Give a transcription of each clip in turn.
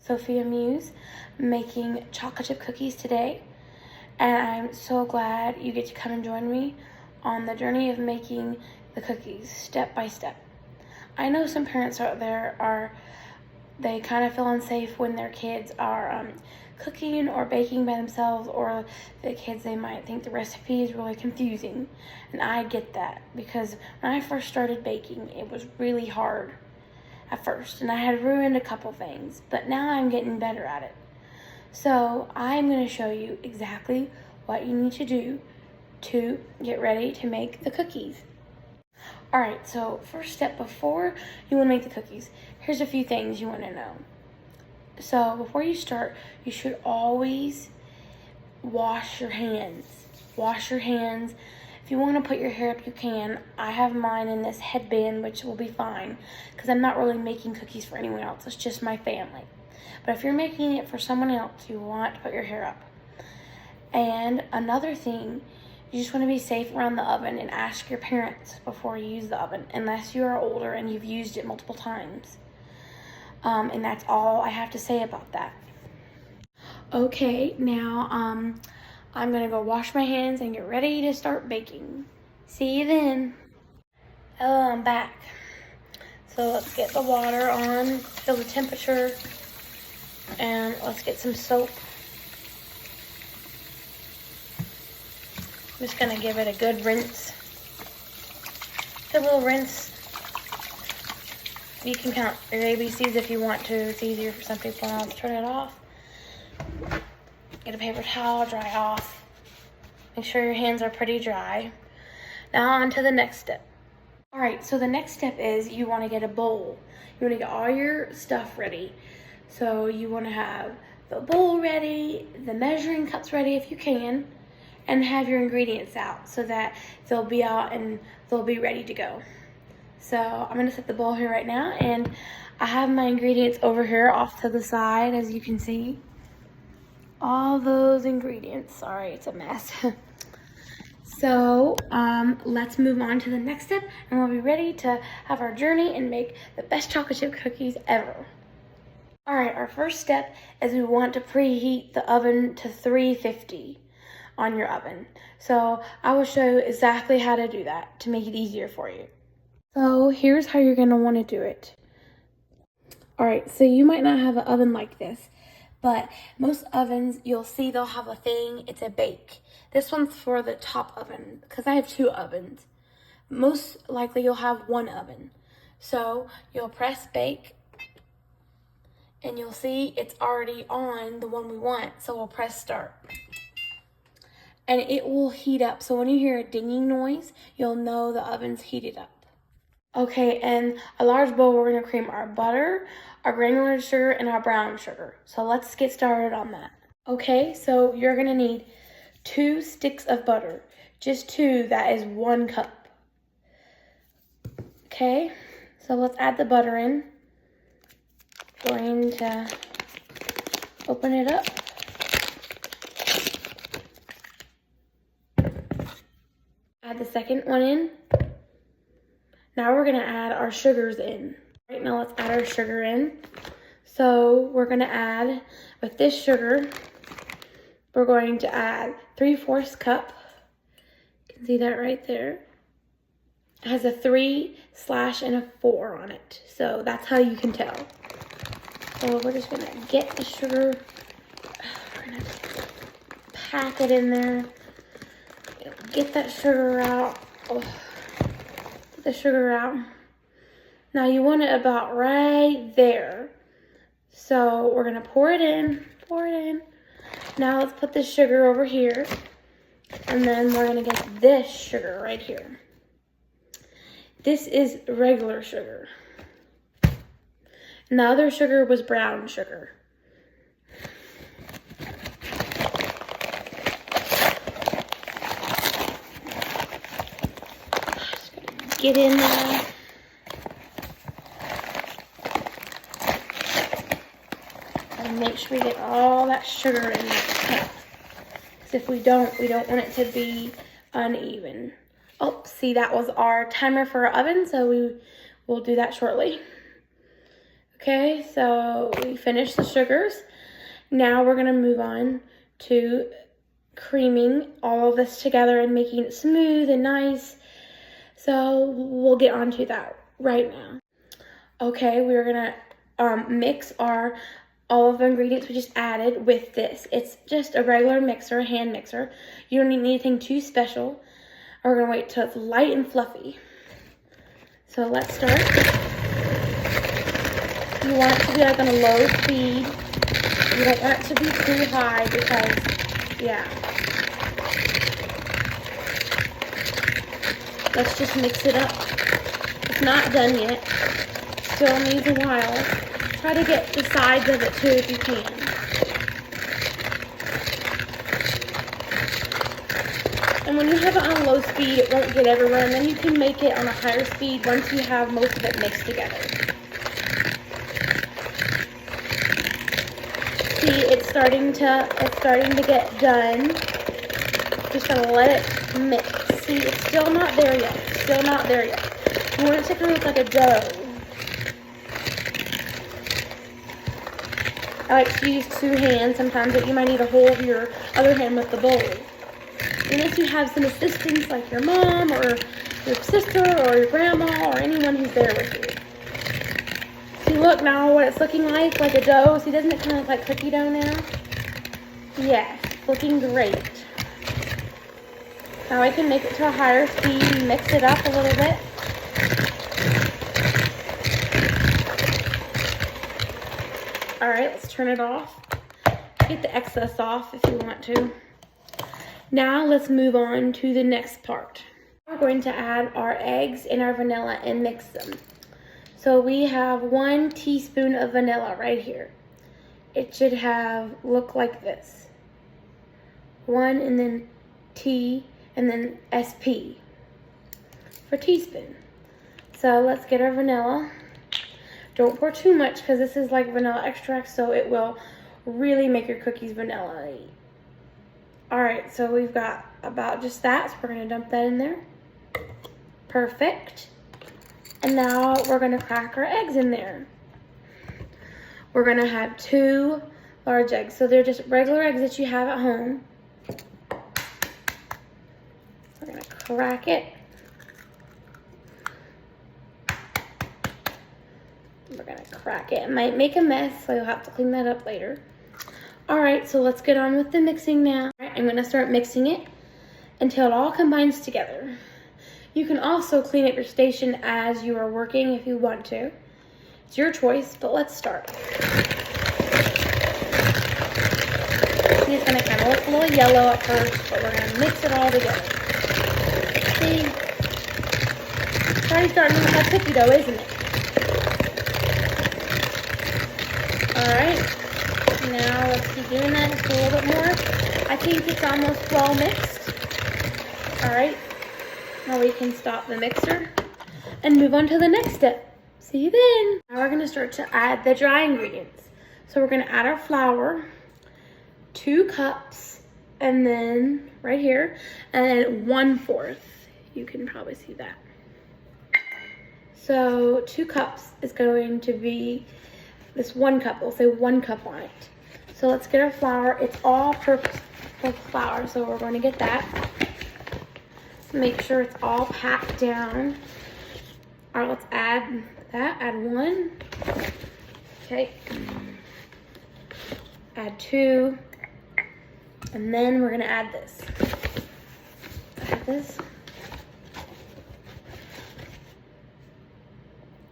Sophia Muse, making chocolate chip cookies today. And I'm so glad you get to come and join me on the journey of making the cookies step by step. I know some parents out there they kind of feel unsafe when their kids are cooking or baking by themselves, or the kids, they might think the recipe is really confusing. And I get that, because when I first started baking, it was really hard at first, and I had ruined a couple things, but now I'm getting better at it. So I'm going to show you exactly what you need to do to get ready to make the cookies. Alright, so first step before you want to make the cookies, here's a few things you want to know. So before you start, you should always wash your hands. Wash your hands. If you want to put your hair up, you can. I have mine in this headband, which will be fine, because I'm not really making cookies for anyone else. It's just my family. But if you're making it for someone else, you want to put your hair up. And another thing, you just want to be safe around the oven and ask your parents before you use the oven, unless you are older and you've used it multiple times. And that's all I have to say about that. Okay, now I'm gonna go wash my hands and get ready to start baking. See you then. Hello, I'm back. So let's get the water on, feel the temperature, and let's get some soap. I'm just gonna give it a good rinse. Good little rinse. You can count your ABCs if you want to. It's easier for some people. Now let's turn it off. Get a paper towel, dry off. Make sure your hands are pretty dry. Now on to the next step. Alright, so the next step is you want to get a bowl. You want to get all your stuff ready. So you want to have the bowl ready, the measuring cups ready if you can, and have your ingredients out so that they'll be out and they'll be ready to go. So I'm going to set the bowl here right now, and I have my ingredients over here off to the side, as you can see. All those ingredients. Sorry, it's a mess. So let's move on to the next step, and we'll be ready to have our journey and make the best chocolate chip cookies ever. Alright, our first step is we want to preheat the oven to 350 on your oven. So I will show you exactly how to do that to make it easier for you. So here's how you're going to want to do it. Alright, so you might not have an oven like this, but most ovens, you'll see they'll have a thing, it's a bake. This one's for the top oven, because I have two ovens. Most likely you'll have one oven. So you'll press bake, and you'll see it's already on the one we want, so we'll press start. And it will heat up, so when you hear a dinging noise, you'll know the oven's heated up. Okay, and a large bowl, we're going to cream our butter, our granulated sugar, and our brown sugar. So let's get started on that. Okay, so you're going to need 2 sticks of butter. Just 2, that is 1 cup. Okay, so let's add the butter in. Going to open it up. Add the second one in. Now we're going to add our sugars in. Right now let's add our sugar in. So we're going to add, with this sugar, we're going to add 3/4 cup. You can see that right there. It has a 3 slash and a 4 on it. So that's how you can tell. So we're just going to get the sugar. We're going to pack it in there. Get that sugar out. Oh. The sugar out. Now you want it about right there. So we're gonna pour it in. Now let's put this sugar over here, and then we're gonna get this sugar right here. This is regular sugar. And the other sugar was brown sugar. Get in there. And make sure we get all that sugar in that cup. Because if we don't want it to be uneven. Oh, see, that was our timer for our oven, so we will do that shortly. Okay, so we finished the sugars. Now we're gonna move on to creaming all of this together and making it smooth and nice. So we'll get onto that right now. Okay, we're gonna mix all of the ingredients we just added with this. It's just a regular mixer, a hand mixer. You don't need anything too special. We're gonna wait till it's light and fluffy. So let's start. You want it to be like on a low speed. You don't want it to be too high because, yeah. Let's just mix it up. It's not done yet. Still needs a while. Try to get the sides of it too if you can. And when you have it on low speed, it won't get everywhere. And then you can make it on a higher speed once you have most of it mixed together. See, it's starting to get done. Just gonna let it mix. See, it's still not there yet. Still not there yet. You want it to kind of look like a dough. I like to use two hands sometimes, but you might need to hold your other hand with the bowl. Unless you have some assistance like your mom or your sister or your grandma or anyone who's there with you. See, look now what it's looking like a dough. See, doesn't it kind of look like cookie dough now? Yes, looking great. Now I can make it to a higher speed and mix it up a little bit. All right, let's turn it off. Get the excess off if you want to. Now let's move on to the next part. We're going to add our eggs and our vanilla and mix them. So we have 1 teaspoon of vanilla right here. It should look like this. 1 and then T and then SP for teaspoon. So let's get our vanilla. Don't pour too much because this is like vanilla extract, so it will really make your cookies vanilla-y. All right, so we've got about just that, so we're gonna dump that in there. Perfect. And now we're gonna crack our eggs in there. We're gonna have 2 large eggs. So they're just regular eggs that you have at home. We're gonna crack it. We're gonna crack it. It might make a mess, so you'll have to clean that up later. All right, so let's get on with the mixing now. All right, I'm gonna start mixing it until it all combines together. You can also clean up your station as you are working if you want to. It's your choice, but let's start. It's gonna kind of look a little yellow at first, but we're gonna mix it all together. See? It's already starting to look like cookie dough, isn't it? All right. Now let's keep doing that just a little bit more. I think it's almost well mixed. All right. Now we can stop the mixer and move on to the next step. See you then. Now we're gonna start to add the dry ingredients. So we're gonna add our flour, 2 cups, and then right here, and then 1/4. You can probably see that. So 2 cups is going to be this 1 cup. We'll say 1 cup on it. So let's get our flour. It's all-purpose flour, so we're going to get that. Make sure it's all packed down. All right, let's add that. Add 1. Okay. Add 2. And then we're going to add this. Add this.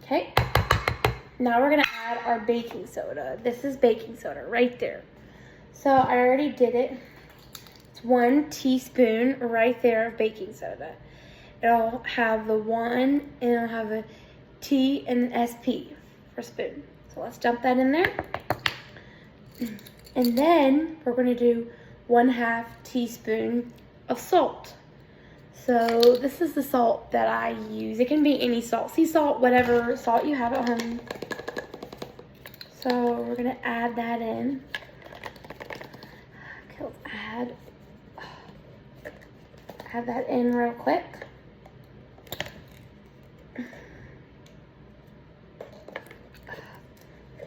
Okay. Now we're gonna add our baking soda. This is baking soda right there. So I already did it. It's 1 teaspoon right there of baking soda. It'll have the 1 and it'll have a T and an SP for spoon. So let's dump that in there. And then we're gonna do 1/2 teaspoon of salt. So this is the salt that I use. It can be any salt, sea salt, whatever salt you have at home. So we're gonna add that in. Okay, let's add that in real quick.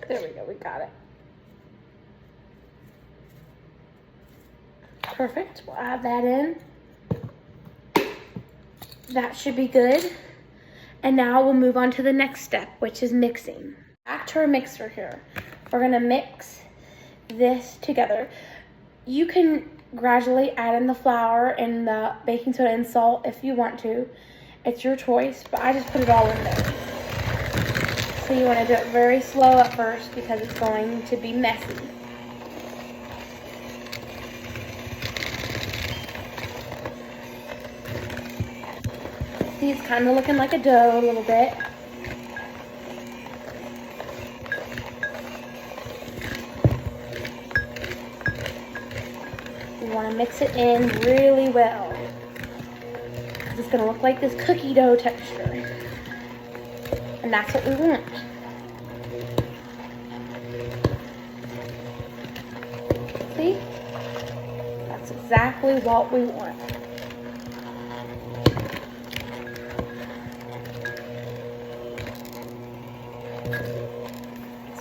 There we go, we got it. Perfect, we'll add that in. That should be good. And now we'll move on to the next step, which is mixing. Back to our mixer here. We're gonna mix this together. You can gradually add in the flour and the baking soda and salt if you want to. It's your choice, but I just put it all in there. So you wanna do it very slow at first because it's going to be messy. See, it's kind of looking like a dough a little bit. You want to mix it in really well. It's going to look like this cookie dough texture. And that's what we want. See? That's exactly what we want.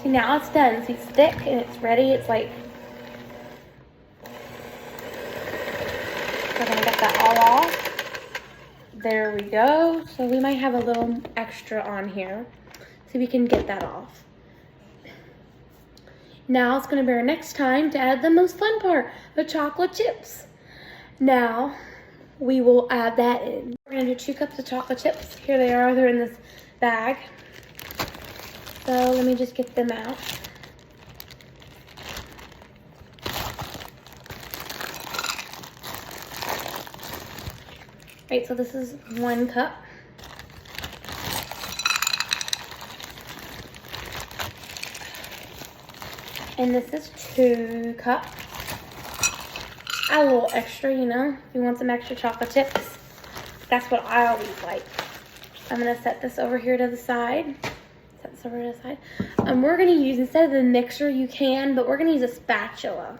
See, now it's done. See, it's thick and it's ready. It's like, we're gonna get that all off. There we go. So we might have a little extra on here. So we can get that off. Now it's gonna be our next time to add the most fun part, the chocolate chips. Now we will add that in. We're gonna do 2 cups of chocolate chips. Here they are, they're in this bag. So let me just get them out. Right, so this is 1 cup. And this is 2 cups. Add a little extra, you know, if you want some extra chocolate chips. That's what I always like. I'm gonna set this over here to the side. Set this over to the side. We're gonna use, instead of the mixer, you can, but we're gonna use a spatula.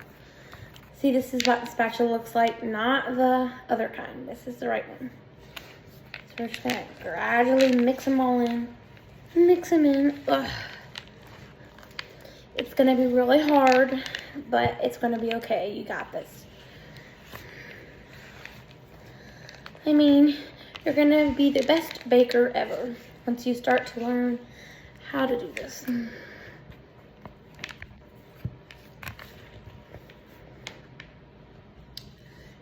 See, this is what the spatula looks like, not the other kind. This is the right one. So we're just gonna gradually mix them all in. Mix them in. Ugh. It's gonna be really hard, but it's gonna be okay. You got this. I mean, you're gonna be the best baker ever once you start to learn how to do this.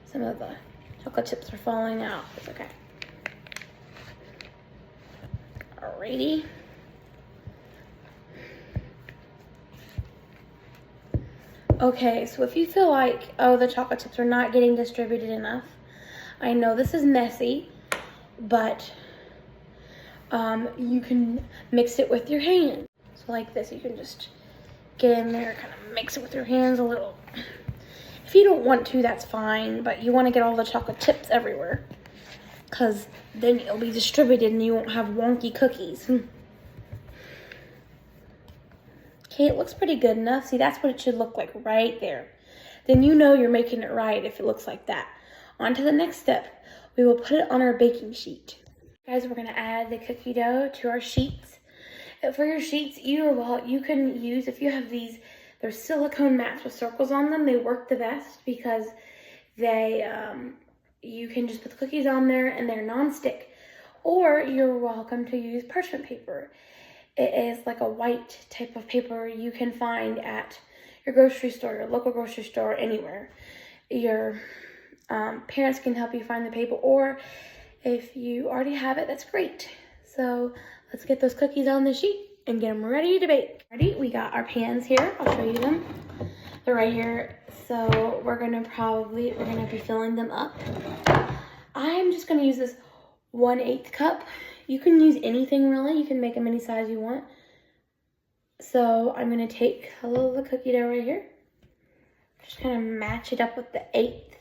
Some of the chocolate chips are falling out. It's okay. Alrighty. Okay, so if you feel like, oh, the chocolate chips are not getting distributed enough, I know this is messy, but you can mix it with your hand. So like this, you can just get in there, kind of mix it with your hands a little. If you don't want to, that's fine, but you want to get all the chocolate chips everywhere, because then it'll be distributed and you won't have wonky cookies. Okay, it looks pretty good enough. See, that's what it should look like right there. Then you know you're making it right if it looks like that. On to the next step. We will put it on our baking sheet. Guys, we're gonna add the cookie dough to our sheets. And for your sheets, you can use, if you have these, they're silicone mats with circles on them. They work the best because they, you can just put the cookies on there and they're non-stick. Or you're welcome to use parchment paper. It is like a white type of paper you can find at your grocery store, your local grocery store, anywhere. Your parents can help you find the paper, or if you already have it, that's great. So let's get those cookies on the sheet and get them ready to bake. Ready? We got our pans here. I'll show you them. They're right here. So we're gonna be filling them up. I'm just gonna use this 1/8 cup. You can use anything really. You can make them any size you want. So I'm gonna take a little of the cookie dough right here. Just kind of match it up with the 1/8.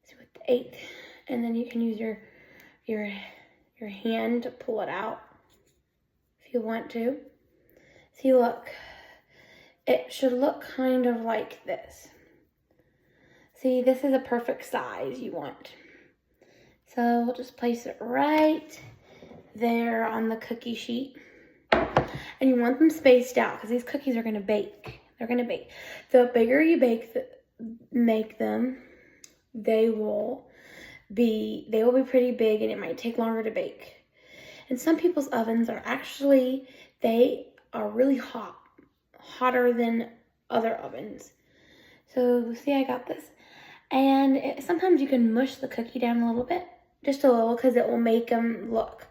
See, with the 1/8, and then you can use your hand to pull it out if you want to. See, look, it should look kind of like this. See, this is a perfect size you want. So we'll just place it right there on the cookie sheet. And you want them spaced out because these cookies are going to bake. They're going to bake. The bigger you make them, they will be pretty big, and it might take longer to bake. And some people's ovens are actually, they are really hot, hotter than other ovens. So see, I got this. And sometimes you can mush the cookie down a little bit, just a little, because it will make them look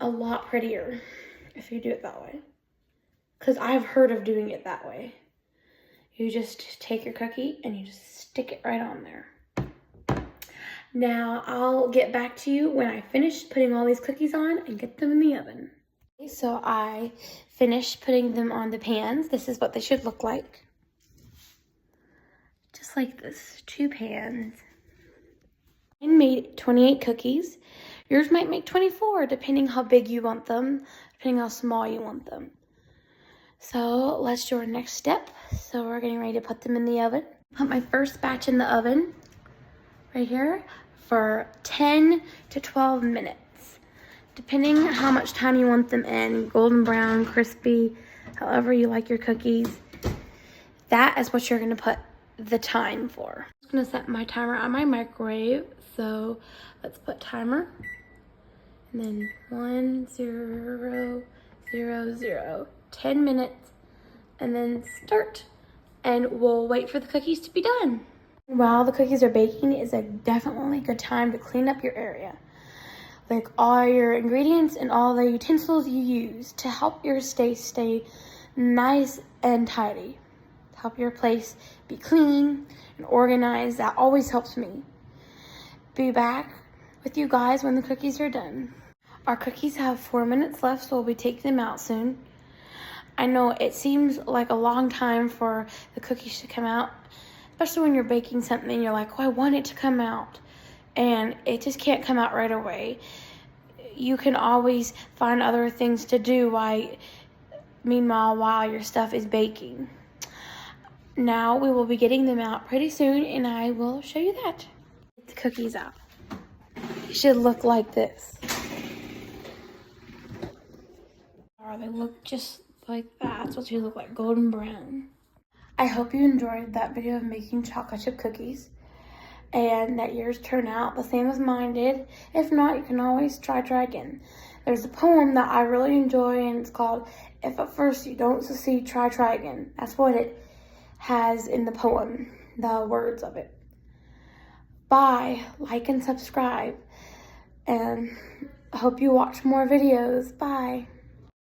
a lot prettier if you do it that way. Because I've heard of doing it that way. You just take your cookie and you just stick it right on there. Now, I'll get back to you when I finish putting all these cookies on and get them in the oven. So I finished putting them on the pans. This is what they should look like. Just like this, 2 pans. I made 28 cookies. Yours might make 24, depending how big you want them, depending how small you want them. So let's do our next step. So we're getting ready to put them in the oven. Put my first batch in the oven right here for 10 to 12 minutes, depending how much time you want them in, golden brown, crispy, however you like your cookies. That is what you're gonna put the time for. I'm just gonna set my timer on my microwave. So let's put timer, and then 1 0 0 0, 10 minutes, and then start. And we'll wait for the cookies to be done. While the cookies are baking is a definitely good time to clean up your area. Like all your ingredients and all the utensils you use to help your stay nice and tidy. Help your place be clean and organized. That always helps me. Be back with you guys when the cookies are done. Our cookies have 4 minutes left, so we'll be taking them out soon. I know it seems like a long time for the cookies to come out, especially when you're baking something and you're like, oh, I want it to come out, and it just can't come out right away. You can always find other things to do meanwhile while your stuff is baking. Now we will be getting them out pretty soon, and I will show you that. Get the cookies out. They should look like this. Or they look just like that. It's what they look like, golden brown. I hope you enjoyed that video of making chocolate chip cookies, and that yours turn out the same as mine did. If not, you can always try again. There's a poem that I really enjoy, and it's called, If at First You Don't Succeed, Try Again. That's what it has in the poem, the words of it. Bye, like and subscribe, and I hope you watch more videos. Bye.